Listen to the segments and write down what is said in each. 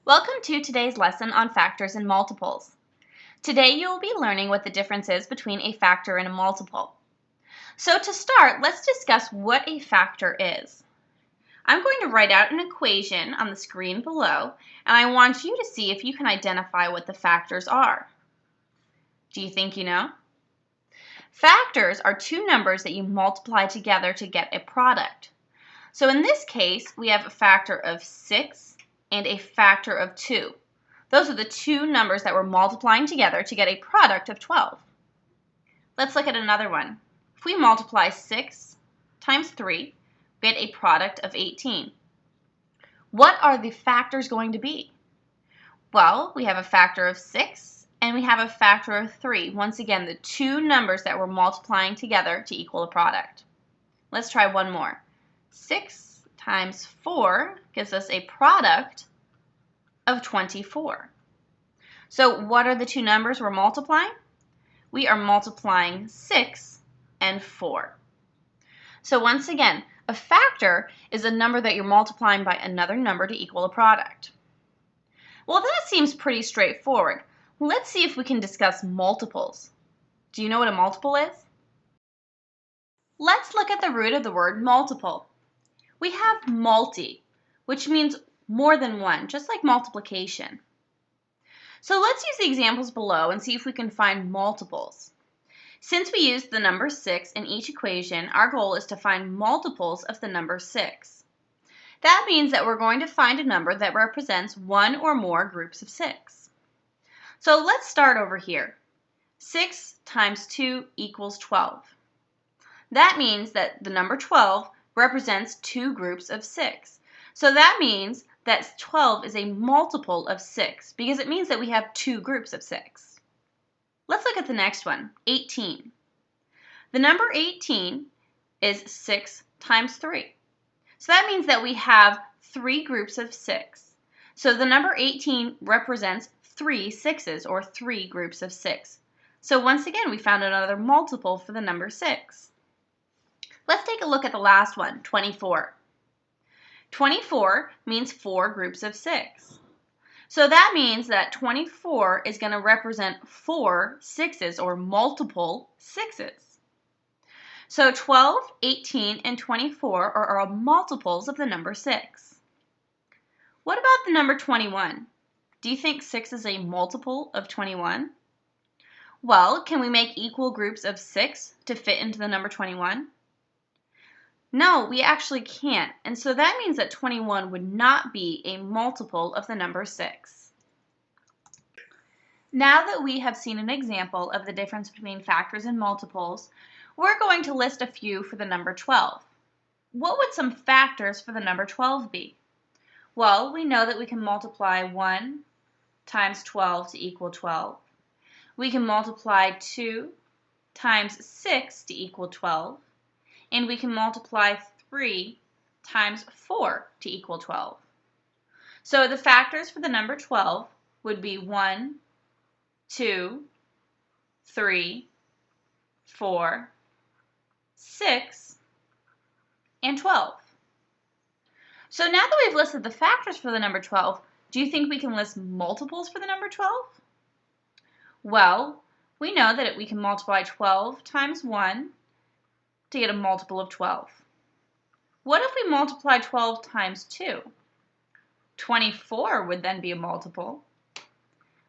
Welcome to today's lesson on factors and multiples. Today you will be learning what the difference is between a factor and a multiple. So to start, let's discuss what a factor is. I'm going to write out an equation on the screen below, and I want you to see if you can identify what the factors are. Do you think you know? Factors are two numbers that you multiply together to get a product. So in this case, we have a factor of 6 and a factor of 2. Those are the two numbers that we're multiplying together to get a product of 12. Let's look at another one. If we multiply 6 times 3, we get a product of 18. What are the factors going to be? Well, we have a factor of 6 and we have a factor of 3. Once again, the two numbers that we're multiplying together to equal a product. Let's try one more. 6 times 4 gives us a product of 24. So what are the two numbers we're multiplying? We are multiplying 6 and 4. So once again, a factor is a number that you're multiplying by another number to equal a product. Well, that seems pretty straightforward. Let's see if we can discuss multiples. Do you know what a multiple is? Let's look at the root of the word multiple. We have multi, which means more than one, just like multiplication. So let's use the examples below and see if we can find multiples. Since we used the number 6 in each equation, our goal is to find multiples of the number 6. That means that we're going to find a number that represents one or more groups of 6. So let's start over here. 6 times 2 equals 12. That means that the number 12 represents two groups of 6. So that means that 12 is a multiple of 6 because it means that we have two groups of 6. Let's look at the next one, 18. The number 18 is 6 times 3. So that means that we have three groups of 6. So the number 18 represents 3 6s, or three groups of 6. So once again, we found another multiple for the number 6. Let's take a look at the last one, 24. 24 means four groups of 6. So that means that 24 is going to represent 4 6s, or multiple 6s. So 12, 18, and 24 are all multiples of the number 6. What about the number 21? Do you think 6 is a multiple of 21? Well, can we make equal groups of 6 to fit into the number 21? No, we actually can't, and so that means that 21 would not be a multiple of the number 6. Now that we have seen an example of the difference between factors and multiples, we're going to list a few for the number 12. What would some factors for the number 12 be? Well, we know that we can multiply 1 times 12 to equal 12. We can multiply 2 times 6 to equal 12. And we can multiply 3 times 4 to equal 12. So the factors for the number 12 would be 1, 2, 3, 4, 6, and 12. So now that we've listed the factors for the number 12, do you think we can list multiples for the number 12? Well, we know that we can multiply 12 times 1 to get a multiple of 12. What if we multiply 12 times 2? 24 would then be a multiple.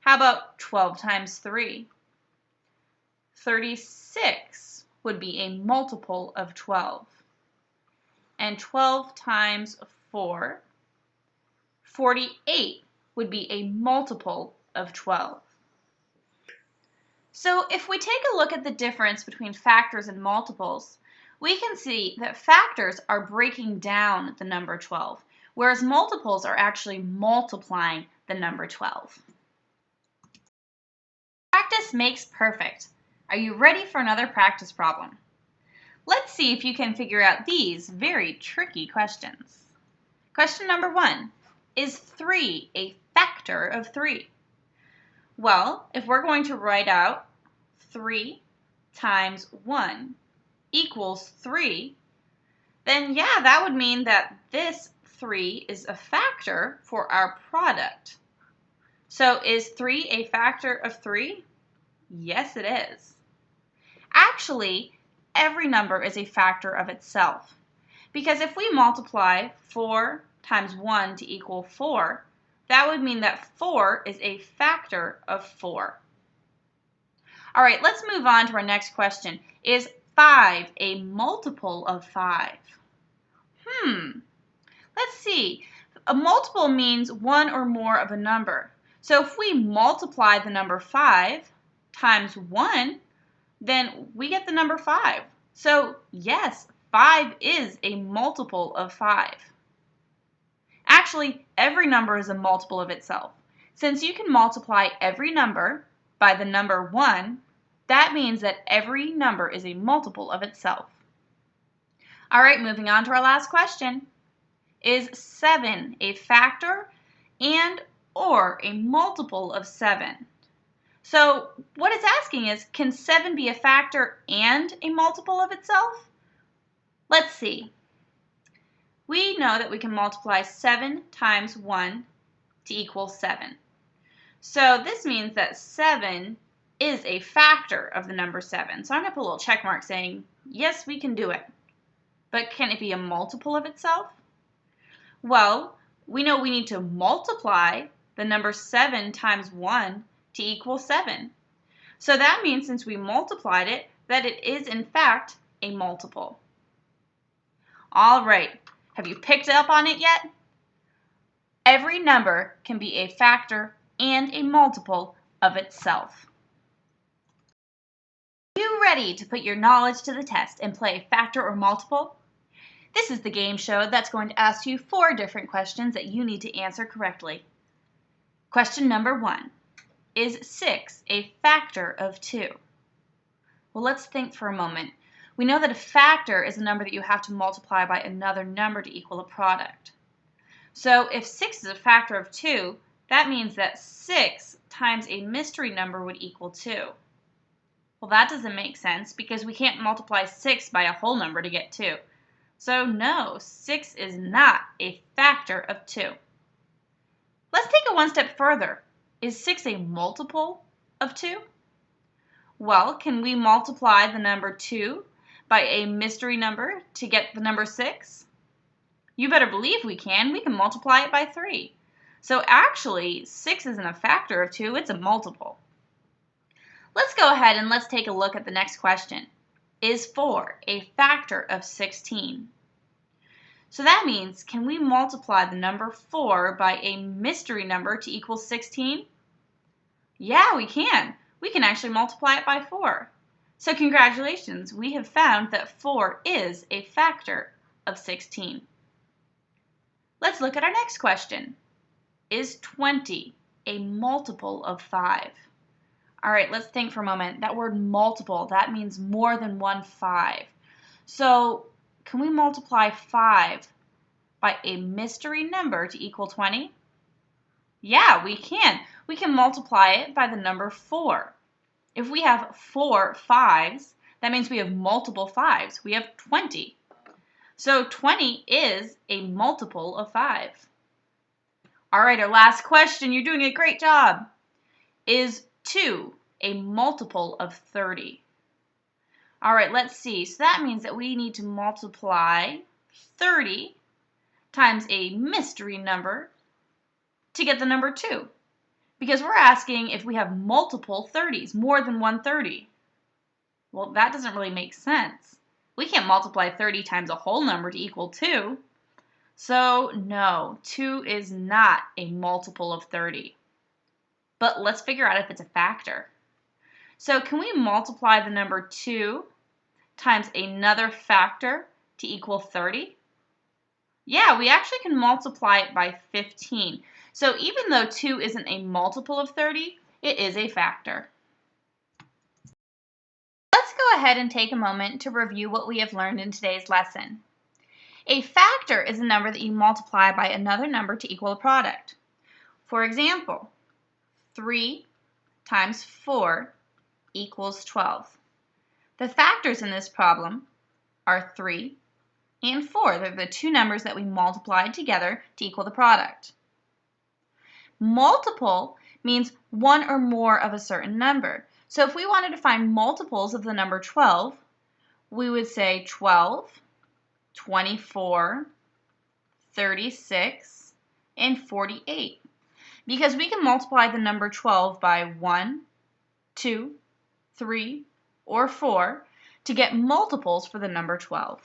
How about 12 times 3? 36 would be a multiple of 12. And 12 times 4, 48 would be a multiple of 12. So if we take a look at the difference between factors and multiples, we can see that factors are breaking down the number 12, whereas multiples are actually multiplying the number 12. Practice makes perfect. Are you ready for another practice problem? Let's see if you can figure out these very tricky questions. Question number 1. Is 3 a factor of 3? Well, if we're going to write out 3 times 1 equals 3, then yeah, that would mean that this 3 is a factor for our product. So is 3 a factor of 3? Yes, it is. Actually, every number is a factor of itself. Because if we multiply 4 times 1 to equal 4, that would mean that 4 is a factor of 4. All right, let's move on to our next question. Is 5 a multiple of 5? Let's see. A multiple means one or more of a number. So if we multiply the number 5 times 1, then we get the number 5. So yes, 5 is a multiple of 5. Actually, every number is a multiple of itself. Since you can multiply every number by the number 1, that means that every number is a multiple of itself. All right, moving on to our last question. Is 7 a factor and or a multiple of 7? So what it's asking is, can 7 be a factor and a multiple of itself? Let's see. We know that we can multiply 7 times 1 to equal 7. So this means that 7 is a factor of the number 7. So I'm going to put a little check mark saying, yes, we can do it. But can it be a multiple of itself? Well, we know we need to multiply the number 7 times 1 to equal 7. So that means since we multiplied it, that it is in fact a multiple. All right, have you picked up on it yet? Every number can be a factor and a multiple of itself. Are you ready to put your knowledge to the test and play factor or multiple? This is the game show that's going to ask you 4 different questions that you need to answer correctly. Question number 1. Is 6 a factor of 2? Well, let's think for a moment. We know that a factor is a number that you have to multiply by another number to equal a product. So if 6 is a factor of 2, that means that 6 times a mystery number would equal 2. Well, that doesn't make sense because we can't multiply 6 by a whole number to get 2. So no, 6 is not a factor of 2. Let's take it one step further. Is 6 a multiple of 2? Well, can we multiply the number 2 by a mystery number to get the number 6? You better believe we can. We can multiply it by 3. So actually, 6 isn't a factor of 2, it's a multiple. Let's go ahead and let's take a look at the next question. Is 4 a factor of 16? So that means, can we multiply the number 4 by a mystery number to equal 16? Yeah, we can. We can actually multiply it by 4. So congratulations, we have found that 4 is a factor of 16. Let's look at our next question. Is 20 a multiple of 5? All right, let's think for a moment. That word multiple, that means more than one 5. So can we multiply 5 by a mystery number to equal 20? Yeah, we can. We can multiply it by the number 4. If we have 4 5s, that means we have multiple 5s. We have 20. So 20 is a multiple of 5. All right, our last question. You're doing a great job. Is 2 a multiple of 30? All right, let's see. So that means that we need to multiply 30 times a mystery number to get the number 2. Because we're asking if we have multiple 30s, more than one 30. Well, that doesn't really make sense. We can't multiply 30 times a whole number to equal 2. So no, 2 is not a multiple of 30. But let's figure out if it's a factor. So can we multiply the number 2 times another factor to equal 30? Yeah, we actually can multiply it by 15. So even though 2 isn't a multiple of 30, it is a factor. Let's go ahead and take a moment to review what we have learned in today's lesson. A factor is a number that you multiply by another number to equal a product. For example, 3 times 4 equals 12. The factors in this problem are 3 and 4. They're the two numbers that we multiplied together to equal the product. Multiple means one or more of a certain number. So if we wanted to find multiples of the number 12, we would say 12, 24, 36, and 48. Because we can multiply the number 12 by 1, 2, 3, or 4 to get multiples for the number 12.